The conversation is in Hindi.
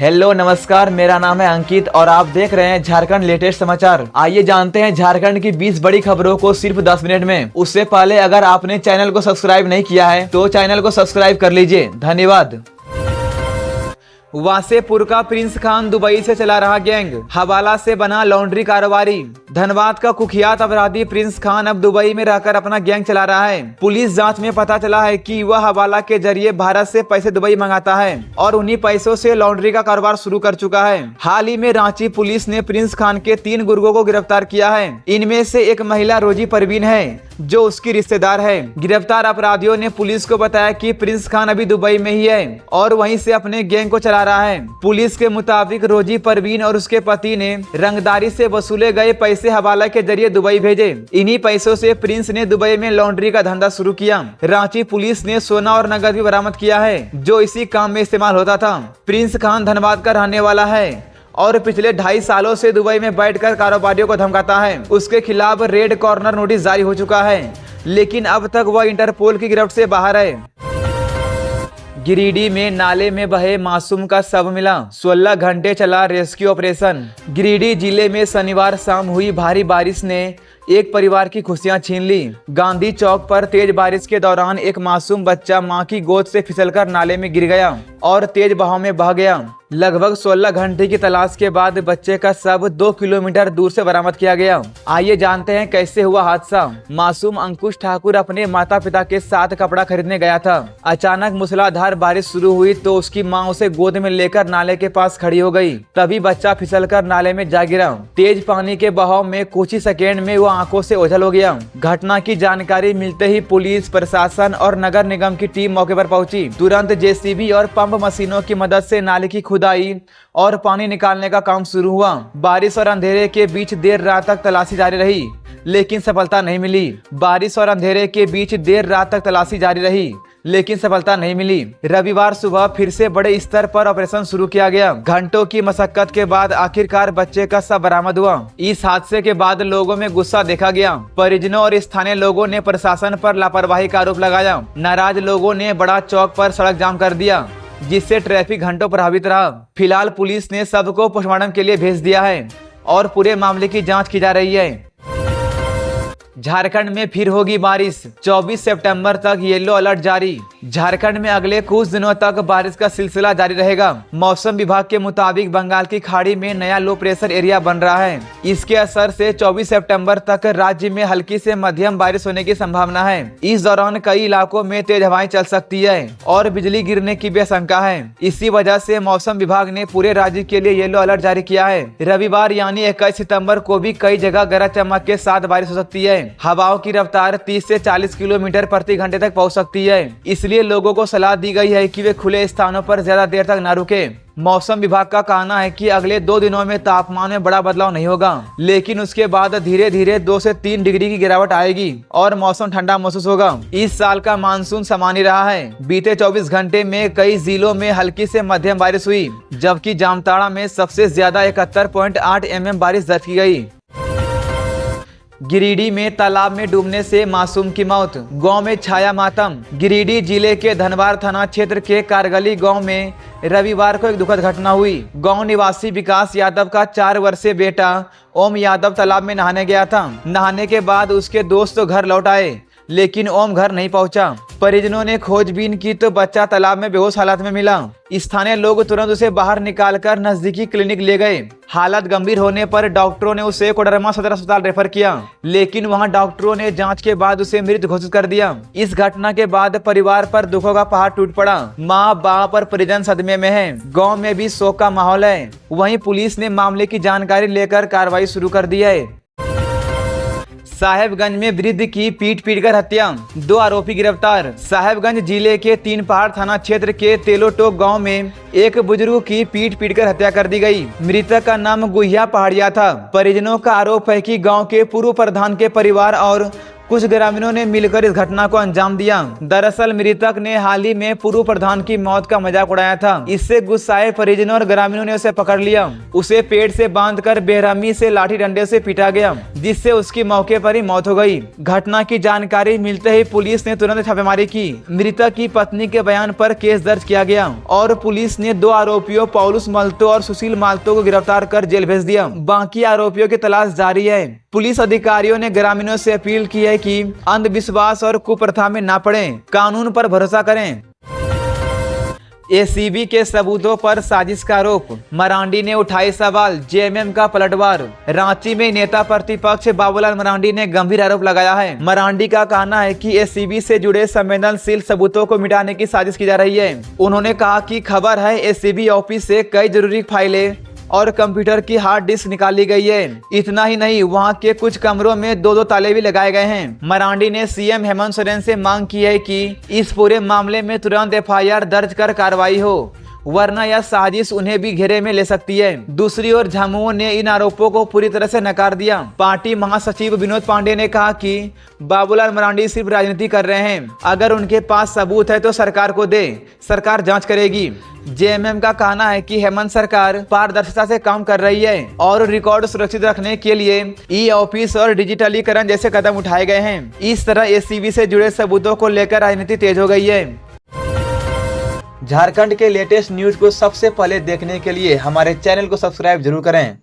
हेलो नमस्कार, मेरा नाम है अंकित और आप देख रहे हैं झारखंड लेटेस्ट समाचार। आइए जानते हैं झारखंड की 20 बड़ी खबरों को सिर्फ 10 मिनट में। उससे पहले अगर आपने चैनल को सब्सक्राइब नहीं किया है तो चैनल को सब्सक्राइब कर लीजिए। धन्यवाद। वासेपुर का प्रिंस खान दुबई से चला रहा गैंग, हवाला से बना लॉन्ड्री कारोबारी। धनबाद का कुख्यात अपराधी प्रिंस खान अब दुबई में रहकर अपना गैंग चला रहा है। पुलिस जांच में पता चला है कि वह हवाला के जरिए भारत से पैसे दुबई मंगाता है और उन्हीं पैसों से लॉन्ड्री का कारोबार शुरू कर चुका है। हाल ही में रांची पुलिस ने प्रिंस खान के 3 गुर्गों को गिरफ्तार किया है। इनमें से एक महिला रोजी परवीन है जो उसकी रिश्तेदार है। गिरफ्तार अपराधियों ने पुलिस को बताया कि प्रिंस खान अभी दुबई में ही है और वहीं से अपने गैंग को चला रहा है। पुलिस के मुताबिक रोजी परवीन और उसके पति ने रंगदारी से वसूले गए पैसे हवाला के जरिए दुबई भेजे। इन्हीं पैसों से प्रिंस ने दुबई में लॉन्ड्री का धंधा शुरू किया। रांची पुलिस ने सोना और नकद भी बरामद किया है जो इसी काम में इस्तेमाल होता था। प्रिंस खान धनबाद का रहने वाला है और पिछले 2.5 सालों से दुबई में बैठकर कारोबारियों को धमकाता है। उसके खिलाफ रेड कॉर्नर नोटिस जारी हो चुका है, लेकिन अब तक वह इंटरपोल की गिरफ्त से बाहर है। गिरिडीह में नाले में बहे मासूम का शव मिला। 16 घंटे चला रेस्क्यू ऑपरेशन। गिरिडीह जिले में शनिवार शाम हुई भारी बारिश ने एक परिवार की खुशियां छीन ली। गांधी चौक पर तेज बारिश के दौरान एक मासूम बच्चा मां की गोद से फिसलकर नाले में गिर गया और तेज बहाव में बह गया। लगभग 16 घंटे की तलाश के बाद बच्चे का शव 2 किलोमीटर दूर से बरामद किया गया। आइए जानते हैं कैसे हुआ हादसा। मासूम अंकुश ठाकुर अपने माता पिता के साथ कपड़ा खरीदने गया था। अचानक मूसलाधार बारिश शुरू हुई तो उसकी मां उसे गोद में लेकर नाले के पास खड़ी हो गई। तभी बच्चा फिसलकर नाले में जा गिरा। तेज पानी के बहाव में कुछ ही सेकेंड में वो आंखों से ओझल हो गया। घटना की जानकारी मिलते ही पुलिस प्रशासन और नगर निगम की टीम मौके पर पहुंची। तुरंत जेसीबी और पंप मशीनों की मदद से नाले की खुदाई और पानी निकालने का काम शुरू हुआ। बारिश और अंधेरे के बीच देर रात तक तलाशी जारी रही, लेकिन सफलता नहीं मिली। बारिश और अंधेरे के बीच देर रात तक तलाशी जारी रही, लेकिन सफलता नहीं मिली। रविवार सुबह फिर से बड़े स्तर पर ऑपरेशन शुरू किया गया। घंटों की मशक्कत के बाद आखिरकार बच्चे का शव बरामद हुआ। इस हादसे के बाद लोगों में गुस्सा देखा गया। परिजनों और स्थानीय लोगों ने प्रशासन पर लापरवाही का आरोप लगाया। नाराज लोगों ने बड़ा चौक पर सड़क जाम कर दिया, जिससे ट्रैफिक घंटों प्रभावित रहा। फिलहाल पुलिस ने शव को पोस्टमार्टम के लिए भेज दिया है और पूरे मामले की जाँच की जा रही है। झारखंड में फिर होगी बारिश। 24 सितंबर तक येलो अलर्ट जारी। झारखंड में अगले कुछ दिनों तक बारिश का सिलसिला जारी रहेगा। मौसम विभाग के मुताबिक बंगाल की खाड़ी में नया लो प्रेशर एरिया बन रहा है। इसके असर से 24 सितंबर तक राज्य में हल्की से मध्यम बारिश होने की संभावना है। इस दौरान कई इलाकों में तेज हवाएं चल सकती है और बिजली गिरने की भी आशंका है। इसी वजह से मौसम विभाग ने पूरे राज्य के लिए येलो अलर्ट जारी किया है। रविवार यानी 21 सितंबर को भी कई जगह गरज चमक के साथ बारिश हो सकती है। हवाओं की रफ्तार 30 से 40 किलोमीटर प्रति घंटे तक पहुंच सकती है। इसलिए लोगों को सलाह दी गई है कि वे खुले स्थानों पर ज्यादा देर तक न रुके। मौसम विभाग का कहना है कि अगले 2 दिनों में तापमान में बड़ा बदलाव नहीं होगा, लेकिन उसके बाद धीरे धीरे 2 से 3 डिग्री की गिरावट आएगी और मौसम ठंडा महसूस होगा। इस साल का मानसून सामान्य रहा है। बीते 24 घंटे में कई जिलों में हल्की से मध्यम बारिश हुई, जबकि जामताड़ा में सबसे ज्यादा 71.8 mm बारिश दर्ज की गई। गिरिडीह में तालाब में डूबने से मासूम की मौत, गांव में छाया मातम। गिरिडीह जिले के धनबार थाना क्षेत्र के कारगली गांव में रविवार को एक दुखद घटना हुई। गांव निवासी विकास यादव का 4 वर्षीय बेटा ओम यादव तालाब में नहाने गया था। नहाने के बाद उसके दोस्त तो घर लौट आए, लेकिन ओम घर नहीं पहुंचा। परिजनों ने खोजबीन की तो बच्चा तालाब में बेहोश हालत में मिला। स्थानीय लोग तुरंत उसे बाहर निकालकर नजदीकी क्लिनिक ले गए। हालत गंभीर होने पर डॉक्टरों ने उसे कोडरमा सदर अस्पताल रेफर किया, लेकिन वहां डॉक्टरों ने जांच के बाद उसे मृत घोषित कर दिया। इस घटना के बाद परिवार पर दुखों का पहाड़ टूट पड़ा। माँ बाप और परिजन सदमे में हैं। गाँव में भी शोक का माहौल है। वहीं पुलिस ने मामले की जानकारी लेकर कार्रवाई शुरू कर दी है। साहेबगंज में वृद्ध की पीट कर हत्या, 2 आरोपी गिरफ्तार। साहेबगंज जिले के 3 पहाड़ थाना क्षेत्र के तेलोटोक गांव में एक बुजुर्ग की पीट कर हत्या कर दी गई। मृतक का नाम गुहिया पहाड़िया था। परिजनों का आरोप है कि गांव के पूर्व प्रधान के परिवार और कुछ ग्रामीणों ने मिलकर इस घटना को अंजाम दिया। दरअसल मृतक ने हाल ही में पूर्व प्रधान की मौत का मजाक उड़ाया था। इससे गुस्साए परिजनों और ग्रामीणों ने उसे पकड़ लिया। उसे पेट से बांधकर बेरहमी से लाठी डंडे से पीटा गया, जिससे उसकी मौके पर ही मौत हो गई। घटना की जानकारी मिलते ही पुलिस ने तुरंत छापेमारी की। मृतक की पत्नी के बयान पर केस दर्ज किया गया और पुलिस ने 2 आरोपियों पौलुस मल्तो और सुशील माल्तो को गिरफ्तार कर जेल भेज दिया। बाकी आरोपियों की तलाश जारी है। पुलिस अधिकारियों ने ग्रामीणों से अपील की है कि अंधविश्वास और कुप्रथा में ना पड़ें, कानून पर भरोसा करें। एसीबी के सबूतों पर साजिश का आरोप, मरांडी ने उठाए सवाल, जेएमएम का पलटवार। रांची में नेता प्रतिपक्ष बाबूलाल मरांडी ने गंभीर आरोप लगाया है। मरांडी का कहना है कि एसीबी से जुड़े संवेदनशील सबूतों को मिटाने की साजिश की जा रही है। उन्होंने कहा कि खबर है एसीबी ऑफिस से कई जरूरी फाइलें और कंप्यूटर की हार्ड डिस्क निकाली गई है। इतना ही नहीं, वहां के कुछ कमरों में 2-2 ताले भी लगाए गए हैं। मरांडी ने सीएम हेमंत सोरेन से मांग की है कि इस पूरे मामले में तुरंत एफआईआर दर्ज कर कार्रवाई हो, वरना यह साजिश उन्हें भी घेरे में ले सकती है। दूसरी ओर झामुमो ने इन आरोपों को पूरी तरह से नकार दिया। पार्टी महासचिव विनोद पांडे ने कहा कि बाबूलाल मरांडी सिर्फ राजनीति कर रहे हैं, अगर उनके पास सबूत है तो सरकार को दे, सरकार जांच करेगी। जेएमएम का कहना है कि हेमंत सरकार पारदर्शिता से काम कर रही है और रिकॉर्ड सुरक्षित रखने के लिए ई ऑफिस और डिजिटलीकरण जैसे कदम उठाए गए हैं। इस तरह एसीबी से जुड़े सबूतों को लेकर राजनीति तेज हो गई है। झारखंड के लेटेस्ट न्यूज को सबसे पहले देखने के लिए हमारे चैनल को सब्सक्राइब जरूर करें।